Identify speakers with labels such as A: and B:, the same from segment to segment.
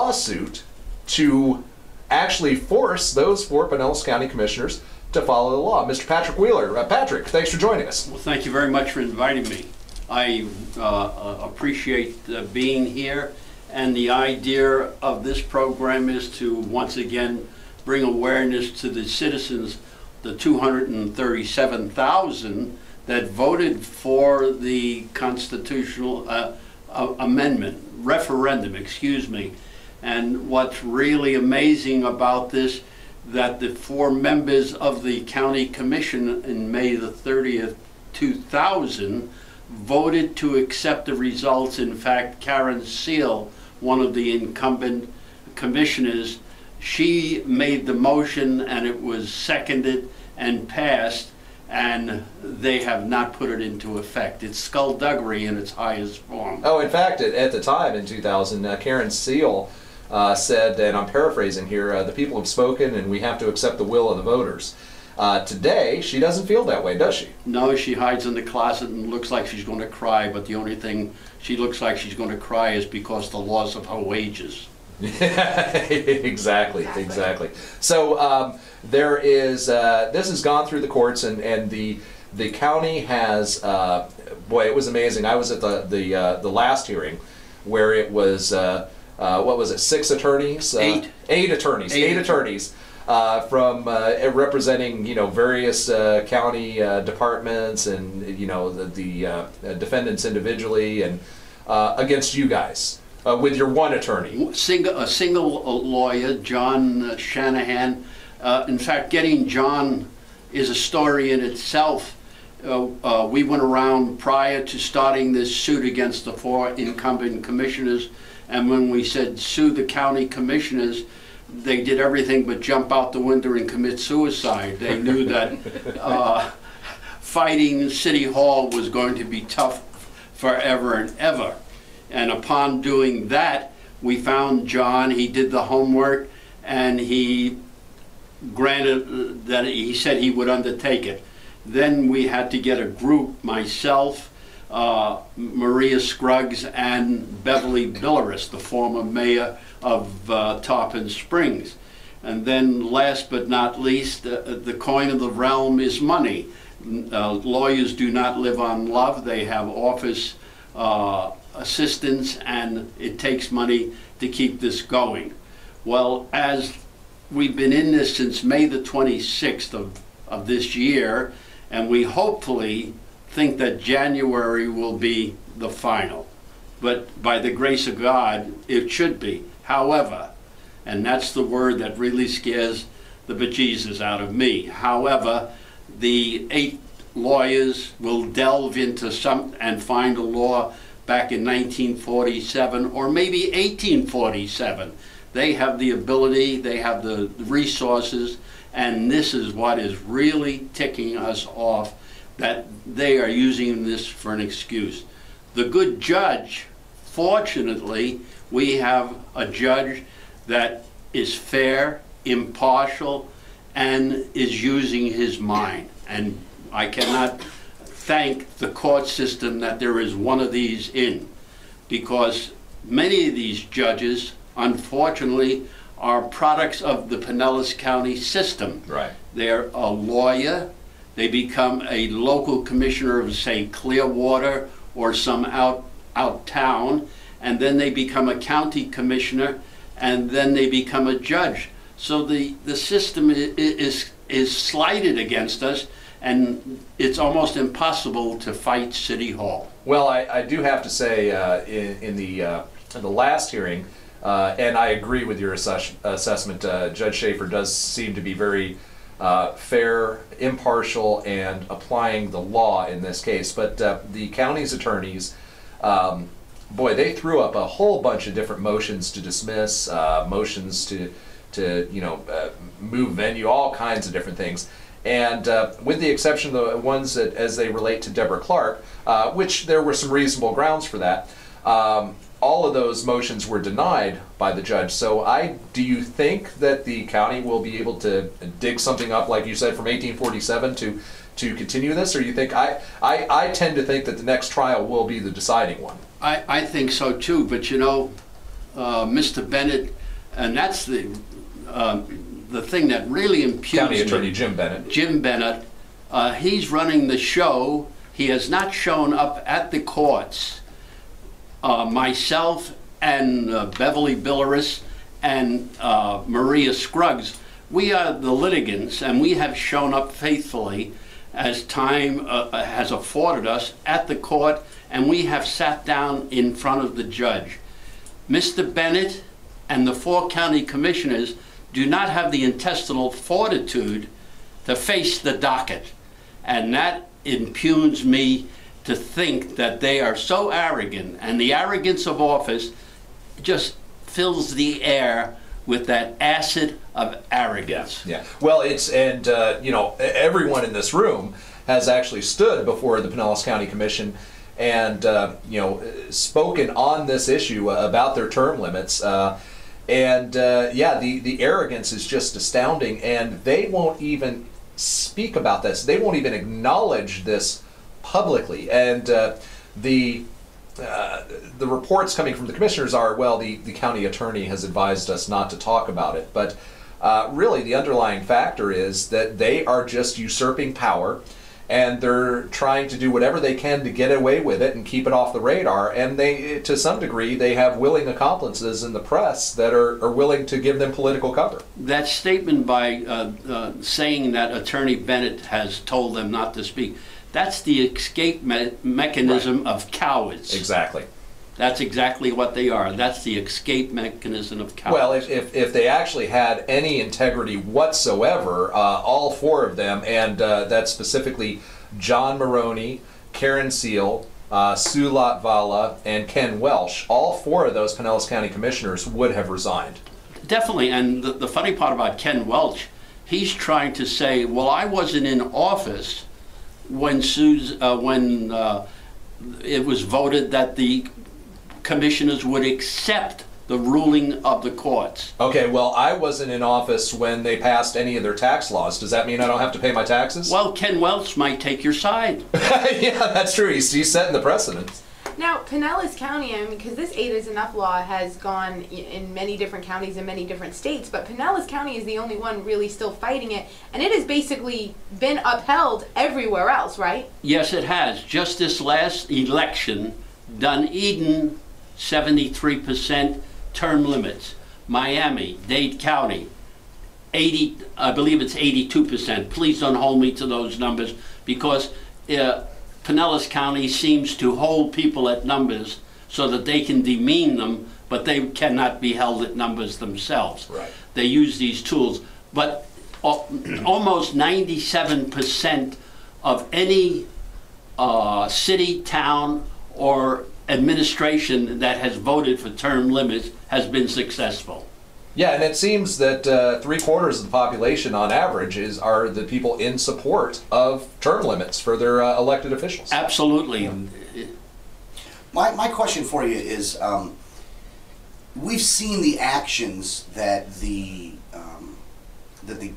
A: lawsuit to actually force those 4 Pinellas County Commissioners to follow the law. Mr. Patrick Wheeler. Patrick, thanks for joining us.
B: Well, thank you very much for inviting me. I appreciate being here, and the idea of this program is to once again bring awareness to the citizens, the 237,000 that voted for the constitutional referendum, excuse me. And what's really amazing about this, that the 4 members of the county commission in May the 30th, 2000, voted to accept the results. In fact, Karen Seal, one of the incumbent commissioners, she made the motion and it was seconded and passed, and they have not put it into effect. It's skullduggery in its highest form.
A: Oh, in fact, at the time in 2000, Karen Seal said, and I'm paraphrasing here, the people have spoken and we have to accept the will of the voters. Today, she doesn't feel that way, does she?
B: No, she hides in the closet and looks like she's going to cry, but the only thing she looks like she's going to cry is because of the loss of her wages.
A: Exactly. So there is, this has gone through the courts, and the county has, boy, it was amazing. I was at the last hearing where it was, what was it, 6 attorneys?
B: 8.
A: 8 attorneys. 8 attorneys. From representing, various county departments and, the defendants individually, and against you guys with your one attorney.
B: A single lawyer, John Shanahan. In fact, getting John is a story in itself. We went around prior to starting this suit against the 4 incumbent commissioners, and when we said sue the county commissioners, they did everything but jump out the window and commit suicide. They knew that fighting City Hall was going to be tough forever and ever. And upon doing that, we found John. He did the homework, and he granted that he said he would undertake it. Then we had to get a group, myself, Maria Scruggs, and Beverly Billeris, the former mayor of Tarpon Springs. And then last but not least, the coin of the realm is money. Lawyers do not live on love. They have office assistants, and it takes money to keep this going. Well, as we've been in this since May the 26th of this year, and we hopefully think that January will be the final. But by the grace of God, it should be. However, and that's the word that really scares the bejesus out of me. However, the 8 lawyers will delve into some and find a law back in 1947 or maybe 1847. They have the ability, they have the resources, and this is what is really ticking us off, that they are using this for an excuse. The good judge, fortunately, we have a judge that is fair, impartial, and is using his mind. And I cannot thank the court system that there is one of these in, because many of these judges, unfortunately, are products of the Pinellas County system.
A: Right.
B: They're a lawyer, they become a local commissioner of, say, Clearwater or some out town, and then they become a county commissioner, and then they become a judge. So the system is slighted against us, and it's almost impossible to fight City Hall.
A: Well, I do have to say, in the last hearing, and I agree with your assessment, Judge Schaefer does seem to be very fair, impartial, and applying the law in this case. But the county's attorneys, boy, they threw up a whole bunch of different motions to dismiss, motions to move venue, all kinds of different things. And with the exception of the ones that, as they relate to Deborah Clark, which there were some reasonable grounds for that, all of those motions were denied by the judge. So do you think that the county will be able to dig something up, like you said, from 1847 to continue this? Or you think, I tend to think that the next trial will be the deciding one.
B: I think so too, but Mr. Bennett, and that's the thing that really impugns
A: County Attorney
B: me.
A: Jim Bennett.
B: Jim Bennett, he's running the show. He has not shown up at the courts. Myself and Beverly Billeris and Maria Scruggs, we are the litigants, and we have shown up faithfully as time has afforded us at the court, and we have sat down in front of the judge. Mr. Bennett and the 4 county commissioners do not have the intestinal fortitude to face the docket, and that impugns me to think that they are so arrogant, and the arrogance of office just fills the air with that acid of arrogance.
A: Yeah. Well, it's, and you know, everyone in this room has actually stood before the Pinellas County Commission and you know, spoken on this issue about their term limits. And yeah, the arrogance is just astounding, and they won't even speak about this. They won't even acknowledge this publicly. And the reports coming from the commissioners are, well, the county attorney has advised us not to talk about it. But really, the underlying factor is that they are just usurping power, and they're trying to do whatever they can to get away with it and keep it off the radar. And they, to some degree, they have willing accomplices in the press that are willing to give them political cover.
B: That statement by saying that Attorney Bennett has told them not to speak, that's the escape mechanism of cowards.
A: Exactly.
B: That's exactly what they are. That's the escape mechanism of cowards.
A: Well, if they actually had any integrity whatsoever, all 4 of them, and that's specifically John Maroney, Karen Seal, Sue Latvala, and Ken Welsh, all 4 of those Pinellas County commissioners would have resigned.
B: Definitely, and the funny part about Ken Welch, he's trying to say, well, I wasn't in office when it was voted that the commissioners would accept the ruling of the courts.
A: Okay, well, I wasn't in office when they passed any of their tax laws. Does that mean I don't have to pay my taxes?
B: Well, Ken Welch might take your side.
A: Yeah, that's true. He's setting the precedent.
C: Now, Pinellas County, I mean, because this 8 is enough law has gone in many different counties in many different states, but Pinellas County is the only one really still fighting it, and it has basically been upheld everywhere else, right?
B: Yes, it has. Just this last election, Dunedin, 73% term limits. Miami, Dade County, 80, I believe it's 82%. Please don't hold me to those numbers, because Pinellas County seems to hold people at numbers so that they can demean them, but they cannot be held at numbers themselves.
A: Right.
B: They use these tools. But almost 97% of any city, town, or administration that has voted for term limits has been successful.
A: Yeah, and it seems that 3/4 of the population on average are the people in support of term limits for their elected officials.
B: Absolutely.
D: Yeah. My question for you is, we've seen the actions that the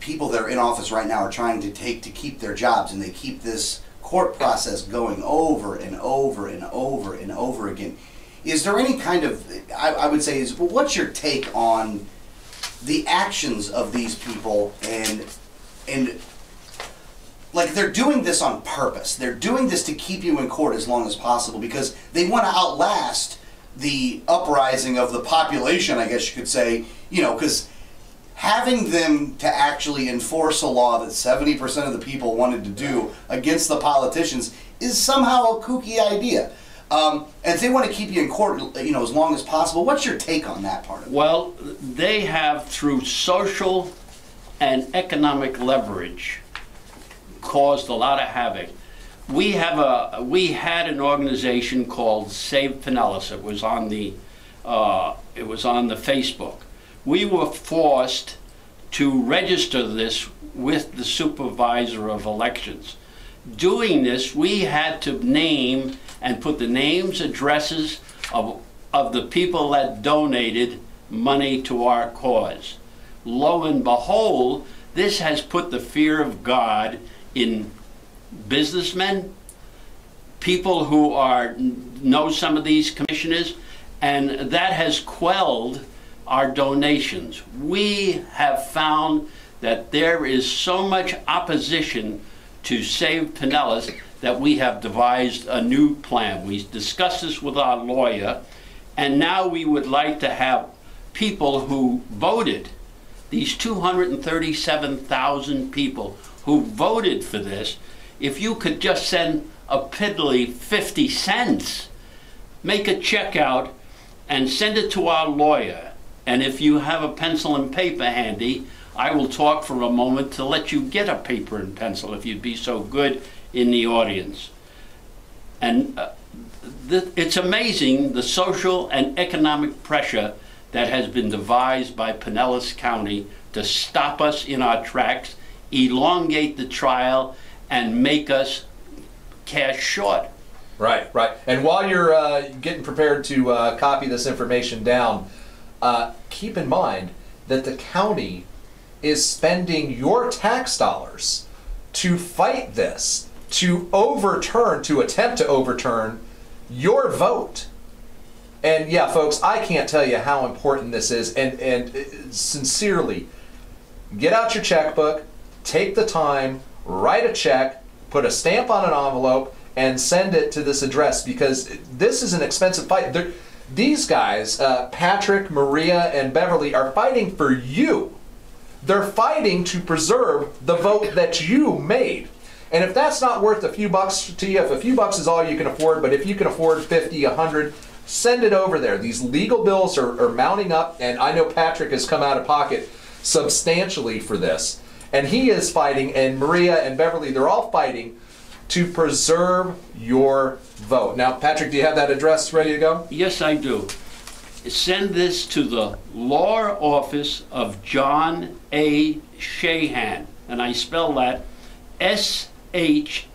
D: people that are in office right now are trying to take to keep their jobs, and they keep this court process going over and over and over and over again. Is there any kind of, I would say, well, what's your take on the actions of these people, and like, they're doing this on purpose. They're doing this to keep you in court as long as possible because they want to outlast the uprising of the population, I guess you could say, you know, because having them to actually enforce a law that 70% of the people wanted to do against the politicians is somehow a kooky idea. And if they want to keep you in court, you know, as long as possible, what's your take on that part of it?
B: Well, they have, through social and economic leverage, caused a lot of havoc. We had an organization called Save Pinellas. It was on the Facebook. We were forced to register this with the supervisor of elections. Doing this, we had to name and put the names, addresses of the people that donated money to our cause. Lo and behold, this has put the fear of God in businessmen, people who know some of these commissioners, And that has quelled our donations. We have found that there is so much opposition to save Pinellas that we have devised a new plan. We discussed this with our lawyer, and now we would like to have people who voted, these 237,000 people who voted for this, if you could just send a piddly 50 cents, make a check out and send it to our lawyer. And if you have a pencil and paper handy, I will talk for a moment to let you get a paper and pencil if you'd be so good in the audience. And it's amazing the social and economic pressure that has been devised by Pinellas County to stop us in our tracks, elongate the trial, and make us cash short.
A: Right, right. And while you're getting prepared to copy this information down, keep in mind that the county is spending your tax dollars to fight this, to attempt to overturn your vote. And yeah, folks, I can't tell you how important this is. And sincerely, get out your checkbook, take the time, write a check, put a stamp on an envelope, and send it to this address, because this is an expensive fight. These guys, Patrick, Maria, and Beverly, are fighting for you. They're fighting to preserve the vote that you made. And if that's not worth a few bucks to you, if a few bucks is all you can afford, but if you can afford 50, 100, send it over there. These legal bills are mounting up, and I know Patrick has come out of pocket substantially for this. And he is fighting, and Maria and Beverly, they're all fighting to preserve your vote. Now, Patrick, do you have that address ready to go?
B: Yes, I do. Send this to the law office of John A.Shahan, and I spell that S-H-A-H-A-N.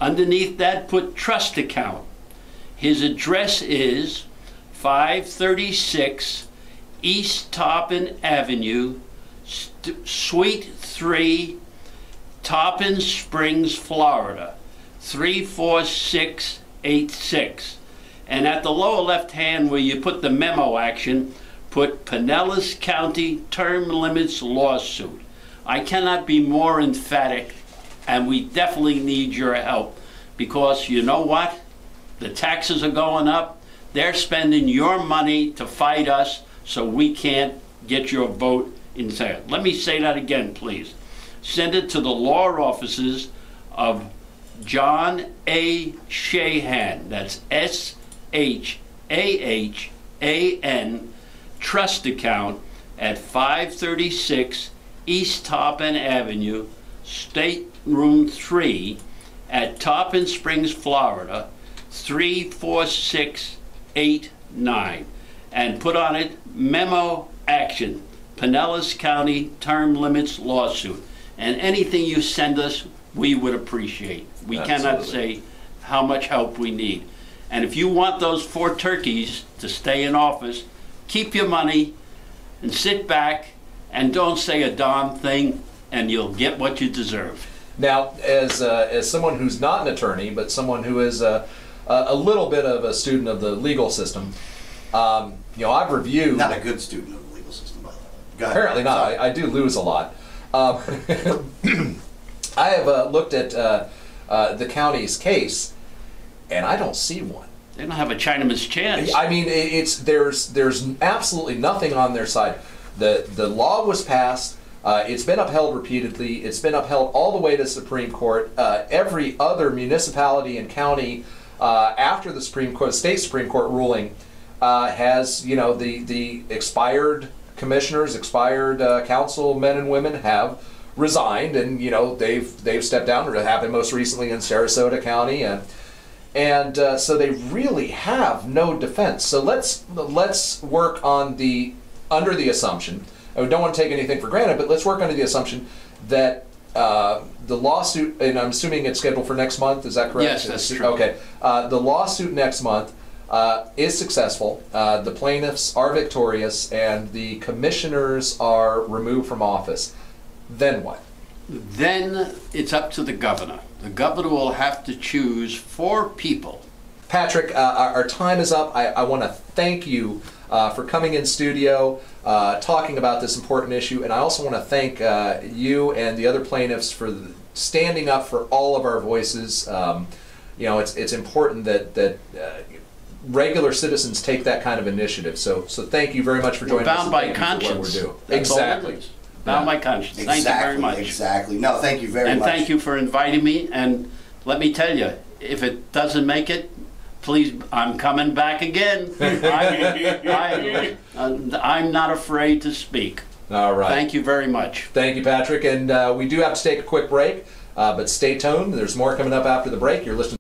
B: Underneath that, put trust account. His address is 536 East Tarpon Avenue, Suite 3, Tarpon Springs, Florida, 34686. And at the lower left hand where you put the memo action, put Pinellas County Term Limits Lawsuit. I cannot be more emphatic, and we definitely need your help, because you know what? The taxes are going up. They're spending your money to fight us, so we can't get your vote inside. Let me say that again, please. Send it to the law offices of John A.Shahan, that's S-H-A-H-A-N, trust account at 536 East Tarpon Avenue, State Room 3, at Tarpon Springs, Florida, 34689. And put on it, memo action, Pinellas County Term Limits Lawsuit. And anything you send us, we would appreciate. We cannot say how much help we need. And if you want those 4 turkeys to stay in office, keep your money and sit back and don't say a darn thing, and you'll get what you deserve.
A: Now, as someone who's not an attorney, but someone who is a little bit of a student of the legal system, you know, I've reviewed...
D: Not a good student of the legal system, by the way. Go ahead.
A: Apparently not. I do lose a lot. I have looked at the county's case, and I don't see one.
B: They don't have a Chinaman's chance.
A: I mean, there's absolutely nothing on their side. The law was passed. It's been upheld repeatedly. It's been upheld all the way to Supreme Court. Every other municipality and county after the Supreme Court, state Supreme Court ruling, has, you know, the expired commissioners, expired councilmen and women have resigned, and you know they've stepped down. It happened most recently in Sarasota County, and so they really have no defense. So let's work on under the assumption. I don't want to take anything for granted, but let's work under the assumption that the lawsuit, and I'm assuming it's scheduled for next month. Is that correct?
B: Yes, that's true.
A: Okay. The lawsuit next month is successful. The plaintiffs are victorious, and the commissioners are removed from office. Then what?
B: Then it's up to the governor. The governor will have to choose 4 people
A: Patrick, our time is up. I want to thank you for coming in studio, talking about this important issue, and I also want to thank you and the other plaintiffs for standing up for all of our voices. You know, it's important that regular citizens take that kind of initiative. So thank you very much for joining us.
B: Bound by conscience.
A: Exactly.
B: Bound by conscience. Thank you very much.
D: Exactly. No, thank you very much.
B: And thank you for inviting me. And let me tell you, if it doesn't make it, please, I'm coming back again. I'm not afraid to speak.
A: All right.
B: Thank you very much.
A: Thank you, Patrick. And we do have to take a quick break, but stay tuned. There's more coming up after the break. You're listening